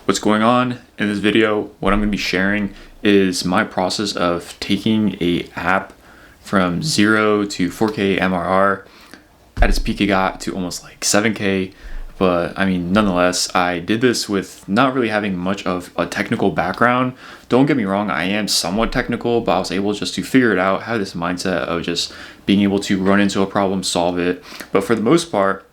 What's going on in this video, what I'm going to be sharing is my process of taking a app from 0 to 4K MRR. At its peak it got to almost like 7K, but I mean nonetheless I did this with not really having much of a technical background. Don't get me wrong, I am somewhat technical, but I was able just to figure it out, have this mindset of just being able to run into a problem, solve it. But for the most part,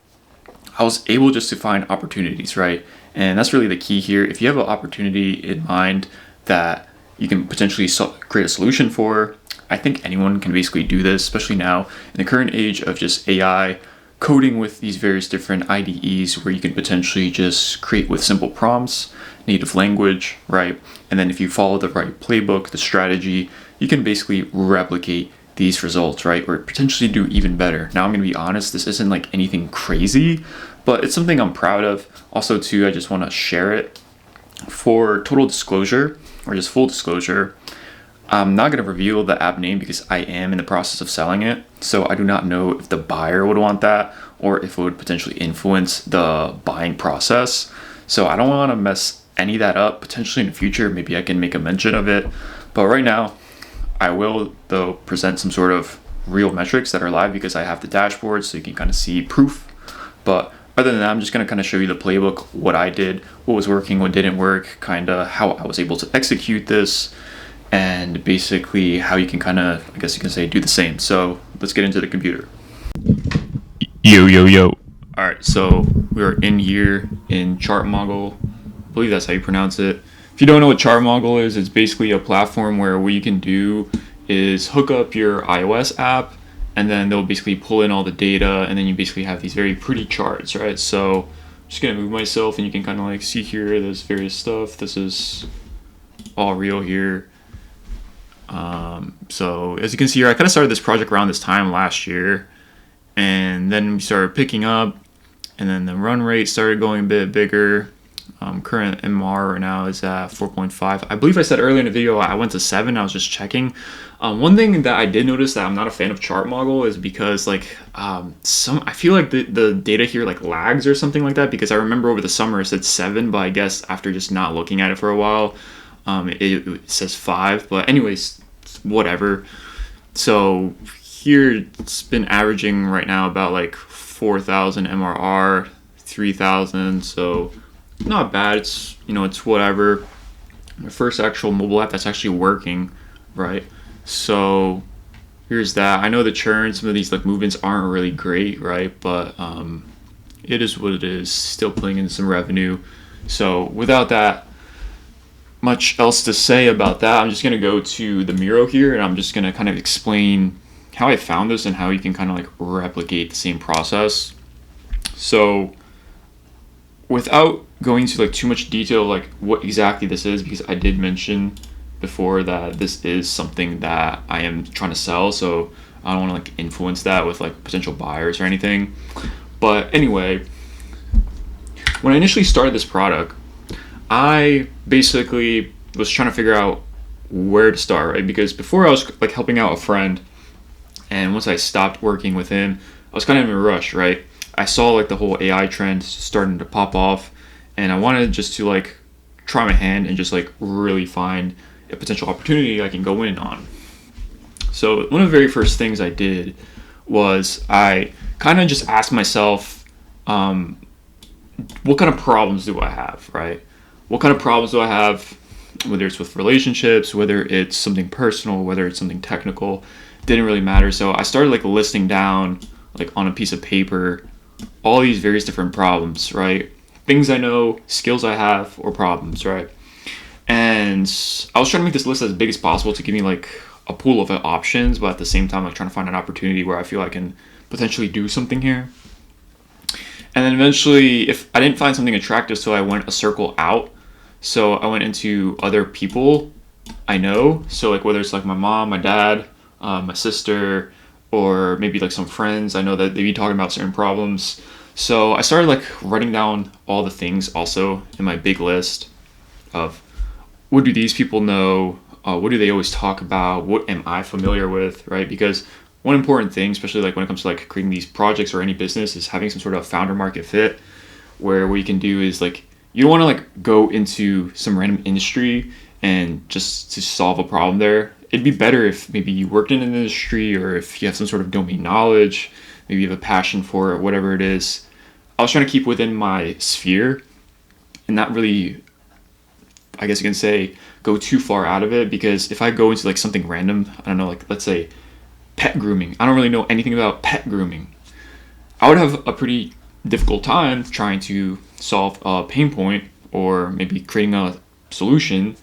I was able just to find opportunities, right? And that's really the key here. If you have an opportunity in mind that you can potentially create a solution for, I think anyone can basically do this, especially now in the current age of just AI, coding with these various different IDEs where you can potentially just create with simple prompts, native language, right? And then if you follow the right playbook, the strategy, you can basically replicate these results, right? Or potentially do even better. Now, I'm going to be honest, this isn't like anything crazy, but it's something I'm proud of. Also, too, I just want to share it. For total disclosure, or just full disclosure, I'm not going to reveal the app name because I am in the process of selling it. So I do not know if the buyer would want that or if it would potentially influence the buying process. So I don't want to mess any of that up. Potentially in the future, maybe I can make a mention of it. But right now, I will, though, present some sort of real metrics that are live because I have the dashboard so you can kind of see proof. But other than that, I'm just going to kind of show you the playbook, what I did, what was working, what didn't work, kind of how I was able to execute this, and basically how you can kind of, I guess you can say, do the same. So let's get into the computer. Yo. All right, so we're in here in ChartMoggle. I believe that's how you pronounce it. If you don't know what ChartMoggle is, it's basically a platform where what you can do is hook up your iOS app, and then they'll basically pull in all the data, and then you basically have these very pretty charts, right? So I'm just gonna move myself, and you can kind of like see here, there's various stuff. This is all real here. So as you can see here, I kind of started this project around this time last year, and then we started picking up, and then the run rate started going a bit bigger. Current MR right now is at 4.5. I believe I said earlier in the video I went to 7. I was just checking. One thing that I did notice that I'm not a fan of ChartMoggle is because like I feel like the data here like lags or something like that, because I remember over the summer it said 7, but I guess after just not looking at it for a while, it says 5. But anyways, whatever. So here it's been averaging right now about like 4,000 MRR, 3,000. So not bad. It's, it's whatever. My first actual mobile app that's actually working, right? So here's that. I know the churn, some of these like movements aren't really great, right? But it is what it is. Still pulling in some revenue. So without that much else to say about that, I'm just gonna go to the Miro here, and I'm just gonna kind of explain how I found this and how you can kind of like replicate the same process. So without going into like too much detail like what exactly this is, because I did mention before that this is something that I am trying to sell, so I don't want to like influence that with like potential buyers or anything. But anyway, when I initially started this product, I basically was trying to figure out where to start, right? Because before I was like helping out a friend, and once I stopped working with him, I was kind of in a rush, right? I saw like the whole AI trend starting to pop off, and I wanted just to like try my hand and just like really find a potential opportunity I can go in on. So one of the very first things I did was I kind of just asked myself, what kind of problems do I have, right? What kind of problems do I have, whether it's with relationships, whether it's something personal, whether it's something technical, didn't really matter. So I started like listing down like on a piece of paper all these various different problems, right? Things I know, skills I have, or problems, right? And I was trying to make this list as big as possible to give me like a pool of options, but at the same time like trying to find an opportunity where I feel I can potentially do something here. And then eventually, if I didn't find something attractive, so I went a circle out. So I went into other people I know. So like whether it's like my mom, my dad, my sister, or maybe like some friends, I know that they be talking about certain problems. So I started like writing down all the things also in my big list of what do these people know, what do they always talk about, what am I familiar with, right? Because one important thing, especially like when it comes to like creating these projects or any business, is having some sort of founder market fit, where what you can do is like you don't want to like go into some random industry and just to solve a problem there. It'd be better if maybe you worked in an industry, or if you have some sort of domain knowledge, maybe you have a passion for it, whatever it is. I was trying to keep within my sphere and not really, I guess you can say, go too far out of it, because if I go into like something random, I don't know, like let's say pet grooming. I don't really know anything about pet grooming. I would have a pretty difficult time trying to solve a pain point, or maybe creating a solution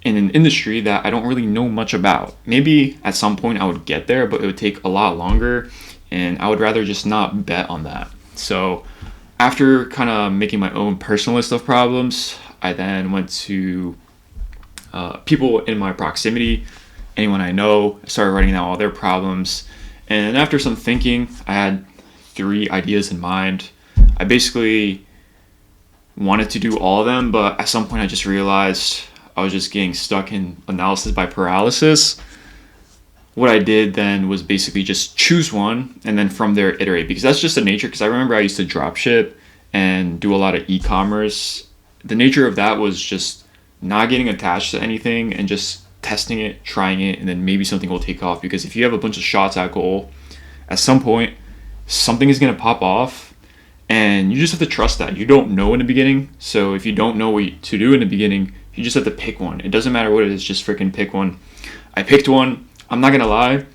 in an industry that I don't really know much about. Maybe at some point I would get there, but it would take a lot longer, and I would rather just not bet on that. So after kind of making my own personal list of problems, I then went to people in my proximity, anyone I know. I started writing down all their problems, and after some thinking, I had 3 ideas in mind. I basically wanted to do all of them, but at some point I just realized I was just getting stuck in analysis by paralysis. What I did then was basically just choose one and then from there iterate, because that's just the nature. Because I remember I used to drop ship and do a lot of e-commerce. The nature of that was just not getting attached to anything and just testing it, trying it, and then maybe something will take off. Because if you have a bunch of shots at goal, at some point something is going to pop off, and you just have to trust that. You don't know in the beginning, so if you don't know what to do in the beginning, you just have to pick one. It doesn't matter what it is, just freaking pick one. I picked one. I'm not gonna lie,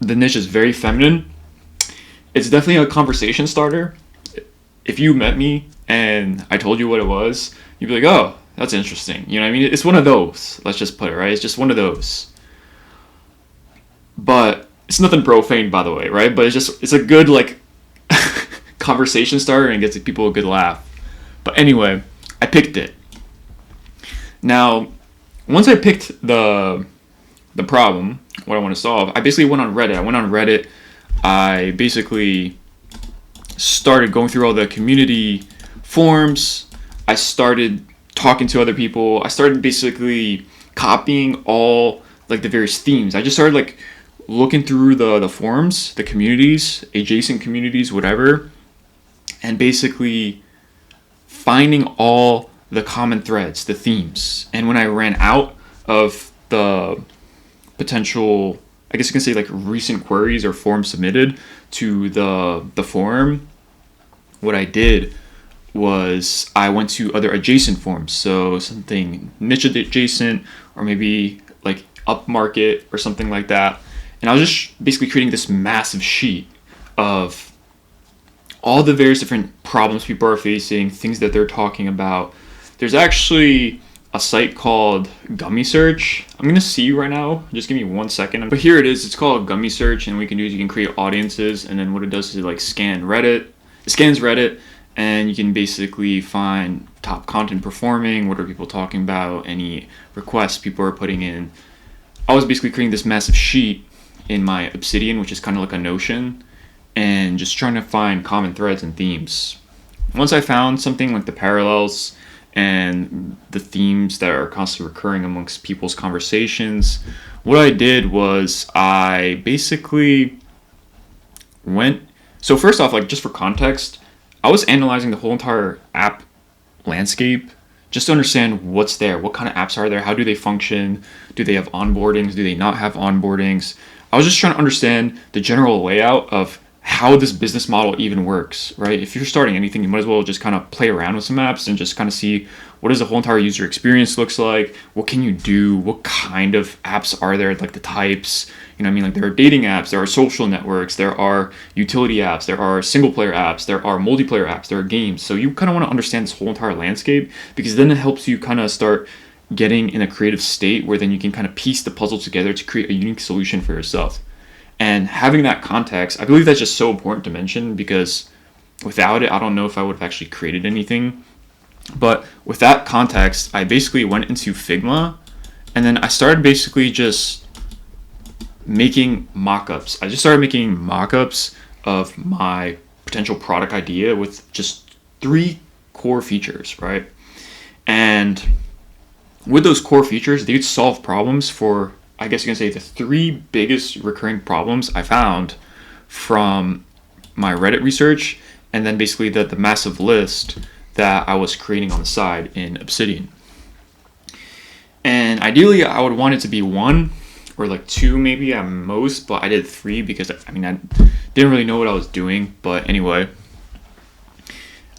the niche is very feminine. It's definitely a conversation starter. If you met me and I told you what it was, you'd be like, oh, that's interesting. You know what I mean? It's one of those, let's just put it, right? It's just one of those. But it's nothing profane, by the way, right? But it's a good like conversation starter, and gets people a good laugh. But anyway, I picked it. Now, once I picked the problem, what I want to solve, I basically went on Reddit. I basically started going through all the community forums. I started talking to other people. I started basically copying all like the various themes. I just started like looking through the forums, the communities, adjacent communities, whatever, and basically finding all the common threads, the themes. And when I ran out of the potential, I guess you can say like recent queries or forms submitted to the forum, what I did was I went to other adjacent forums. So something niche adjacent, or maybe like upmarket or something like that. And I was just basically creating this massive sheet of all the various different problems people are facing, things that they're talking about. There's actually a site called Gummy Search. I'm gonna see you right now. Just give me 1 second. But here it is. It's called Gummy Search, and what you can do is you can create audiences, and then what it does is it like scans Reddit, and you can basically find top content performing. What are people talking about? Any requests people are putting in. I was basically creating this massive sheet in my Obsidian, which is kind of like a Notion, and just trying to find common threads and themes. Once I found something like the parallels and the themes that are constantly recurring amongst people's conversations, what I did was I basically so first off, like just for context, I was analyzing the whole entire app landscape just to understand what's there, what kind of apps are there, how do they function, do they have onboardings, do they not have onboardings. I was just trying to understand the general layout of how this business model even works, right? If you're starting anything, you might as well just kind of play around with some apps and just kind of see what does the whole entire user experience looks like, what can you do, what kind of apps are there, like the types, you know what I mean? Like there are dating apps, there are social networks, there are utility apps, there are single player apps, there are multiplayer apps, there are games. So you kind of want to understand this whole entire landscape, because then it helps you kind of start getting in a creative state where then you can kind of piece the puzzle together to create a unique solution for yourself. And having that context, I believe that's just so important to mention, because without it, I don't know if I would have actually created anything. But with that context, I basically went into Figma, and then I started basically just making mock-ups. I just started making mock-ups of my potential product idea with just 3 core features, right? And with those core features, they'd solve problems for, I guess you can say, the 3 biggest recurring problems I found from my Reddit research, and then basically the massive list that I was creating on the side in Obsidian. And ideally, I would want it to be one or like two maybe at most, but I did three because I didn't really know what I was doing. But anyway,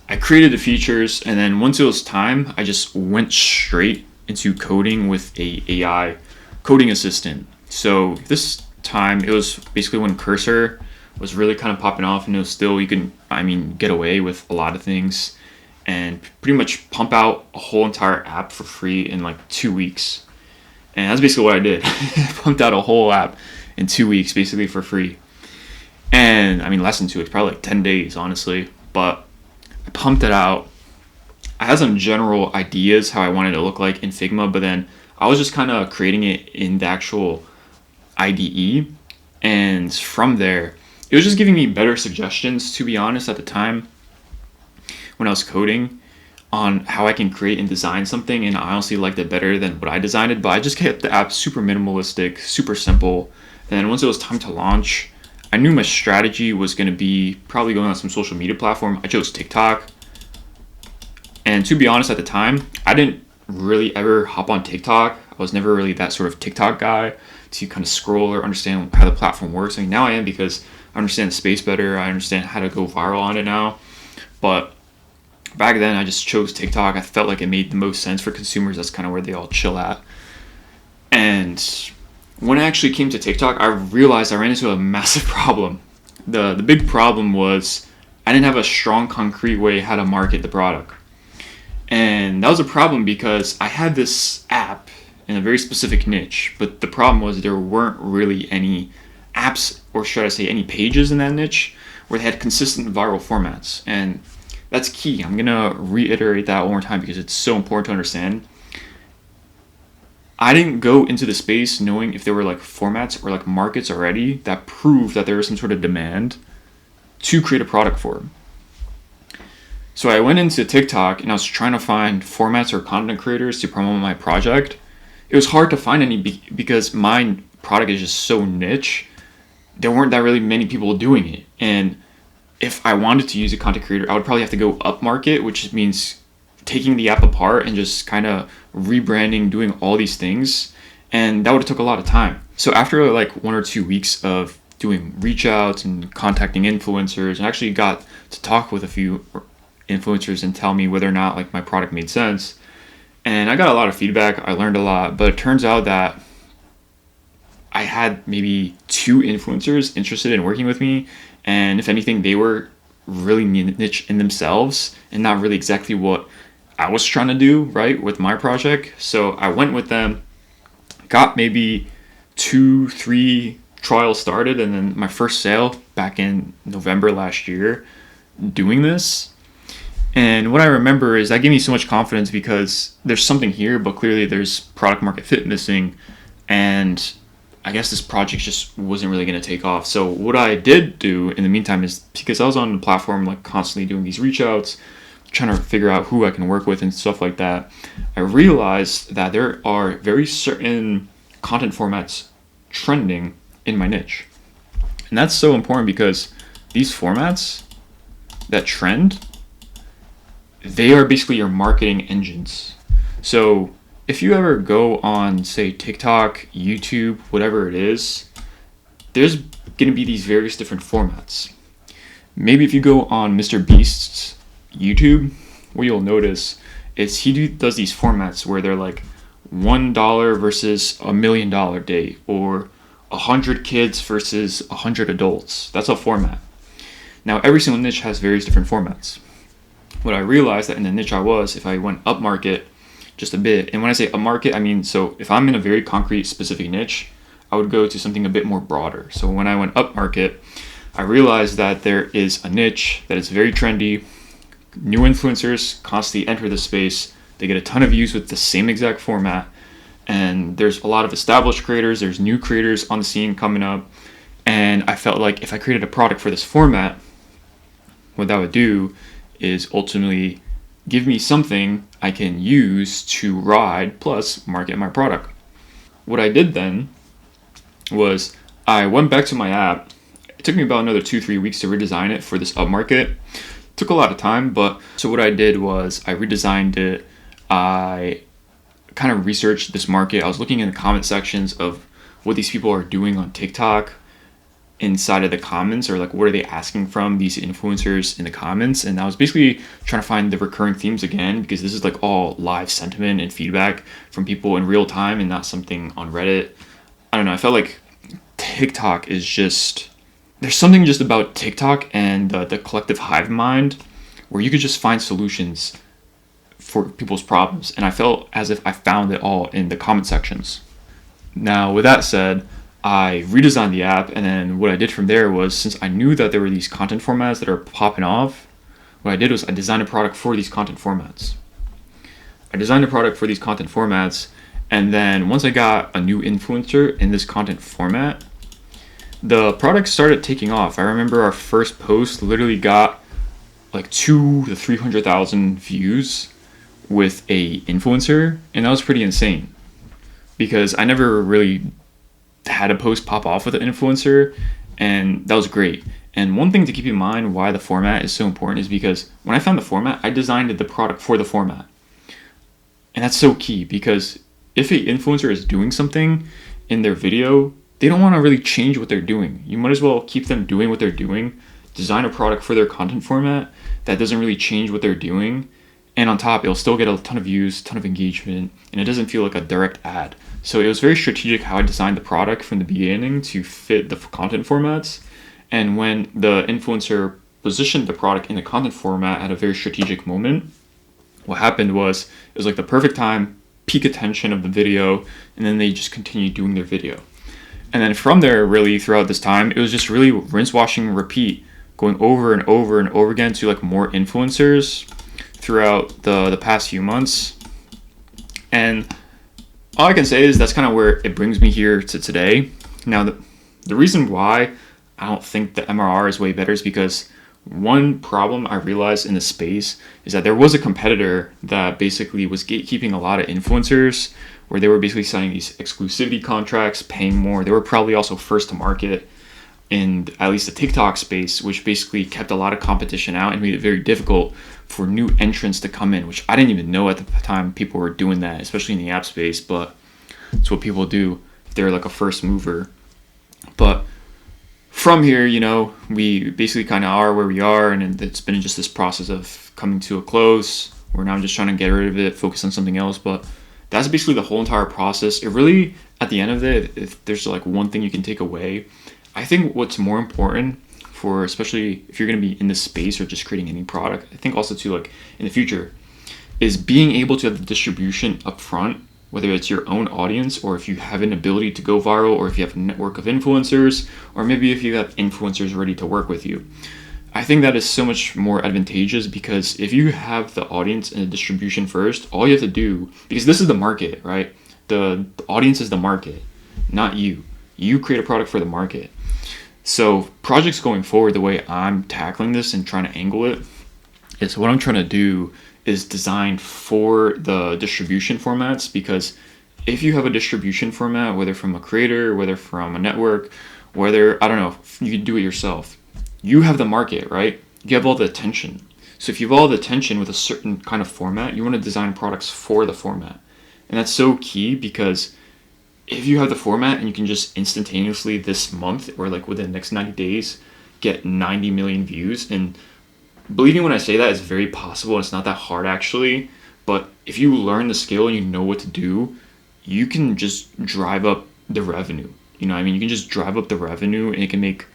I created the features, and then once it was time, I just went straight into coding with a AI coding assistant. So this time, it was basically when Cursor was really kind of popping off, and it was still, you can, get away with a lot of things and pretty much pump out a whole entire app for free in like 2 weeks. And that's basically what I did. Pumped out a whole app in 2 weeks, basically for free. And less than 2 weeks, probably like 10 days, honestly. But I pumped it out. I had some general ideas how I wanted it to look like in Figma, but then I was just kind of creating it in the actual IDE. And from there, it was just giving me better suggestions, to be honest, at the time when I was coding on how I can create and design something. And I honestly liked it better than what I designed it, but I just kept the app super minimalistic, super simple. And then once it was time to launch, I knew my strategy was going to be probably going on some social media platform. I chose TikTok. And to be honest, at the time, I didn't really ever hop on TikTok. I was never really that sort of TikTok guy to kind of scroll or understand how the platform works. Now I am, because I understand the space better. I understand how to go viral on it now. But back then, I just chose TikTok. I felt like it made the most sense for consumers. That's kind of where they all chill at. And when I actually came to TikTok, I realized I ran into a massive problem. The big problem was I didn't have a strong, concrete way how to market the product. And that was a problem because I had this app in a very specific niche, but the problem was there weren't really any apps, or should I say any pages in that niche, where they had consistent viral formats. And that's key. I'm going to reiterate that one more time because it's so important to understand. I didn't go into the space knowing if there were like formats or like markets already that proved that there was some sort of demand to create a product for. So I went into TikTok and I was trying to find formats or content creators to promote my project. It was hard to find any because my product is just so niche. There weren't that really many people doing it. And if I wanted to use a content creator, I would probably have to go up market, which means taking the app apart and just kind of rebranding, doing all these things. And that would have took a lot of time. So after like 1 or 2 weeks of doing reach outs and contacting influencers, and actually got to talk with a few influencers and tell me whether or not like my product made sense. And I got a lot of feedback. I learned a lot, but it turns out that I had maybe 2 influencers interested in working with me. And if anything, they were really niche in themselves and not really exactly what I was trying to do, right, with my project. So I went with them, got maybe 2-3 trials started, and then my first sale back in November last year doing this. And what I remember is that gave me so much confidence because there's something here, but clearly there's product market fit missing. And I guess this project just wasn't really going to take off. So what I did do in the meantime is, because I was on the platform like constantly doing these reach outs, trying to figure out who I can work with and stuff like that, I realized that there are very certain content formats trending in my niche. And that's so important because these formats that trend, they are basically your marketing engines. So if you ever go on, say, TikTok, YouTube, whatever it is, there's going to be these various different formats. Maybe if you go on Mr. Beast's YouTube, what you'll notice is he does these formats where they're like $1 versus $1 million date, or 100 kids versus 100 adults. That's a format. Now, every single niche has various different formats. What I realized that in the niche I was, if I went up market just a bit, and when I say up market, I mean, so if I'm in a very concrete specific niche, I would go to something a bit more broader. So when I went up market, I realized that there is a niche that is very trendy. New influencers constantly enter the space. They get a ton of views with the same exact format. And there's a lot of established creators. There's new creators on the scene coming up. And I felt like if I created a product for this format, what that would do is ultimately give me something I can use to ride plus market my product. What I did then was I went back to my app. It took me about another 2-3 weeks to redesign it for this upmarket took a lot of time, but so what I did was I redesigned it. I kind of researched this market. I was looking in the comment sections of what these people are doing on TikTok inside of the comments, or like what are they asking from these influencers in the comments. And I was basically trying to find the recurring themes again, because this is like all live sentiment and feedback from people in real time and not something on Reddit. I don't know, I felt like TikTok is just, there's something just about TikTok and the collective hive mind where you could just find solutions for people's problems. And I felt as if I found it all in the comment sections. Now, with that said, I redesigned the app, and then what I did from there was, since I knew that there were these content formats that are popping off, what I did was I designed a product for these content formats. And then once I got a new influencer in this content format, the product started taking off. I remember our first post literally got like 200,000 to 300,000 views with a influencer, and that was pretty insane because I never really had a post pop off with an influencer, and that was great. And one thing to keep in mind why the format is so important is because when I found the format, I designed the product for the format. And that's so key, because if an influencer is doing something in their video, they don't want to really change what they're doing. You might as well keep them doing what they're doing, design a product for their content format that doesn't really change what they're doing, and on top, it'll still get a ton of views, ton of engagement, and it doesn't feel like a direct ad. So it was very strategic how I designed the product from the beginning to fit the content formats. And when the influencer positioned the product in the content format at a very strategic moment, what happened was it was like the perfect time, peak attention of the video, and then they just continued doing their video. And then from there, really throughout this time, it was just really rinse, washing, repeat, going over and over and over again to like more influencers throughout the past few months. And all I can say is that's kind of where it brings me here to today. Now, the reason why I don't think the MRR is way better is because one problem I realized in the space is that there was a competitor that basically was gatekeeping a lot of influencers, where they were basically signing these exclusivity contracts, paying more. They were probably also first to market in at least the TikTok space, which basically kept a lot of competition out and made it very difficult for new entrants to come in, which I didn't even know at the time people were doing that, especially in the app space, but it's what people do if they're like a first mover. But from here, you know, we basically kind of are where we are, and it's been just this process of coming to a close where now I'm just trying to get rid of it, focus on something else. But that's basically the whole entire process. It really, at the end of it, if there's like one thing you can take away, I think what's more important for, especially if you're going to be in this space or just creating any product, I think also too, like in the future, is being able to have the distribution up front, whether it's your own audience, or if you have an ability to go viral, or if you have a network of influencers, or maybe if you have influencers ready to work with you. I think that is so much more advantageous, because if you have the audience and the distribution first, all you have to do, because this is the market, right? The audience is the market, not you. You create a product for the market. So projects going forward, the way I'm tackling this and trying to angle it is, what I'm trying to do is design for the distribution formats, because if you have a distribution format, whether from a creator, whether from a network, whether, I don't know, you can do it yourself, you have the market, right? You have all the attention. So if you have all the attention with a certain kind of format, you want to design products for the format. And that's so key, because if you have the format and you can just instantaneously this month, or like within the next 90 days, get 90 million views, and believe me when I say that, it's very possible. It's not that hard actually, but if you learn the skill and you know what to do, you can just drive up the revenue. You know what I mean? You can just drive up the revenue, and it can make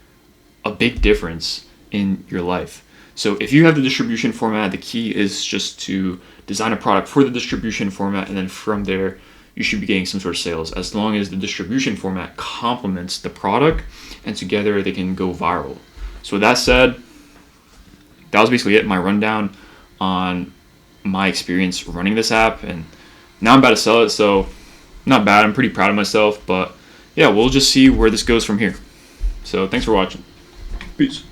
a big difference in your life. So if you have the distribution format, the key is just to design a product for the distribution format, and then from there, you should be getting some sort of sales, as long as the distribution format complements the product, and together they can go viral. So with that said, that was basically it, my rundown on my experience running this app, and now I'm about to sell it, so not bad. I'm pretty proud of myself, but yeah, we'll just see where this goes from here. So thanks for watching. Peace.